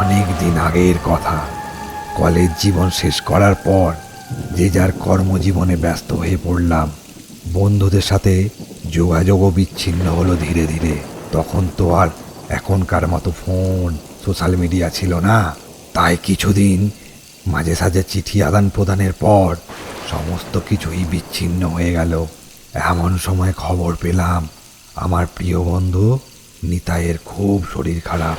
অনেক দিন আগের কথা। কলেজ জীবন শেষ করার পর যে যার কর্মজীবনে ব্যস্ত হয়ে পড়লাম। বন্ধুদের সাথে যোগাযোগও বিচ্ছিন্ন হলো ধীরে ধীরে। তখন তো আর এখনকার মতো ফোন, সোশ্যাল মিডিয়া ছিল না। তাই কিছুদিন মাঝে সাঝে চিঠি আদান প্রদানের পর সমস্ত কিছুই বিচ্ছিন্ন হয়ে গেল। এমন সময় খবর পেলাম আমার প্রিয় বন্ধু নিতাইয়ের খুব শরীর খারাপ।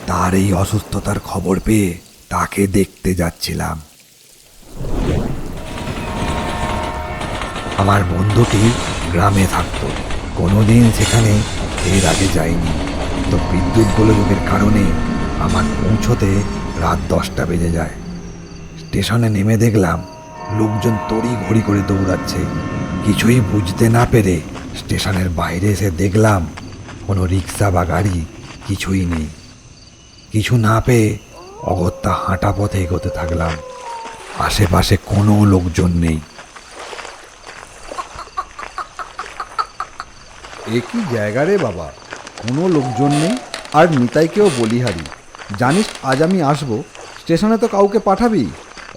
তার এই অসুস্থতার খবর পেয়ে তাকে দেখতে যাচ্ছিলাম। আমার বন্ধুটি গ্রামে থাকতো, কোনোদিন সেখানে এর আগে যায়নি। তো বিদ্যুৎ গোলযোগের কারণে আমার পৌঁছতে রাত 10টা বেজে যায়। স্টেশনে নেমে দেখলাম লোকজন তড়ি ঘড়ি করে দৌড়াচ্ছে। কিছুই বুঝতে না পেরে স্টেশনের বাইরে এসে দেখলাম কোনো রিক্সা বা গাড়ি কিছুই নেই। কিছু না পেয়ে অগত্যা হাঁটা পথে এগোতে থাকলাম। আশেপাশে কোনো লোকজন নেই। একই জায়গা রে বাবা, কোনো লোকজন নেই। আর নিতাইকেও বলিহারি, জানিস আজ আমি আসবো, স্টেশনে তো কাউকে পাঠাবি।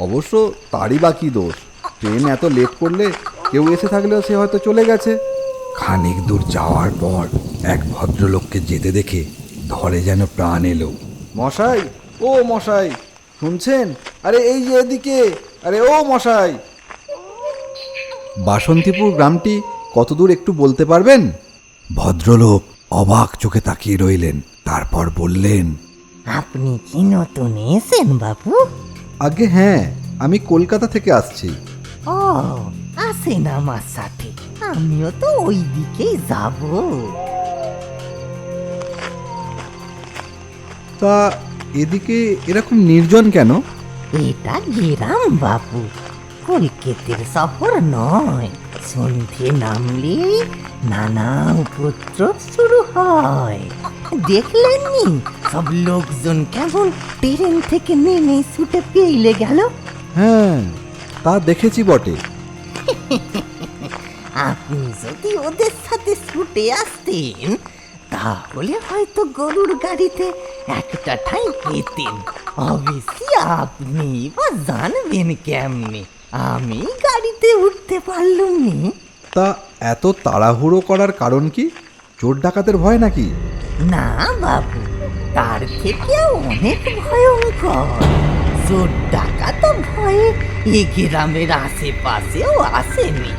অবশ্য তারই বা কী দোষ, ট্রেন এত লেট করলে কেউ এসে থাকলেও সে হয়তো চলে গেছে। খানিক দূর যাওয়ার পর এক ভদ্রলোককে যেতে দেখে ধরে যেন প্রাণ এলো। মশাই, ও মশাই, শুনছেন? আরে এই যে এদিকে, আরে ও মশাই। বাসন্তীপুর গ্রামটি কত দূর একটু বলতে পারবেন? ভদ্রলোক অবাক চোখে তাকিয়ে রইলেন, তারপর বললেন, আপনি কি নতুন এসেন বাবু? আগে হ্যাঁ, আমি কলকাতা থেকে আসছি। ও, আসেন আমার সাথে, আমিও তো ওই দিকেই যাব। তা এদিকে এরকম নির্জন কেন? এটা গ্রাম বাবু, কলকাতার শহর নয়। সন্ধে নামলে নানা উপদ্রব শুরু হয়। দেখলেননি সব লোকজন কেমন ট্রেন থেকে নেমে ছুটে পেইলে গেল? হ্যাঁ, তা দেখেছি বটে। আপনি যদি ওদের সাথে ছুটে আসতেন তাহলে হয়তো গরুর গাড়িতে একটা ঠাঁই পেতেন। অবশ্যই আপনি বা জানবেন কেমনে, আমি গাড়িতে উঠতে পারলুম নি। তা এত তাড়াহুড়ো করার কারণ কি? চোর ডাকাতের ভয় নাকি? না বাবু, তার থেকেও অনেক ভয়ঙ্কর। চোর ডাকাত ভয়ে এ গ্রামের আশেপাশেও আসেনি।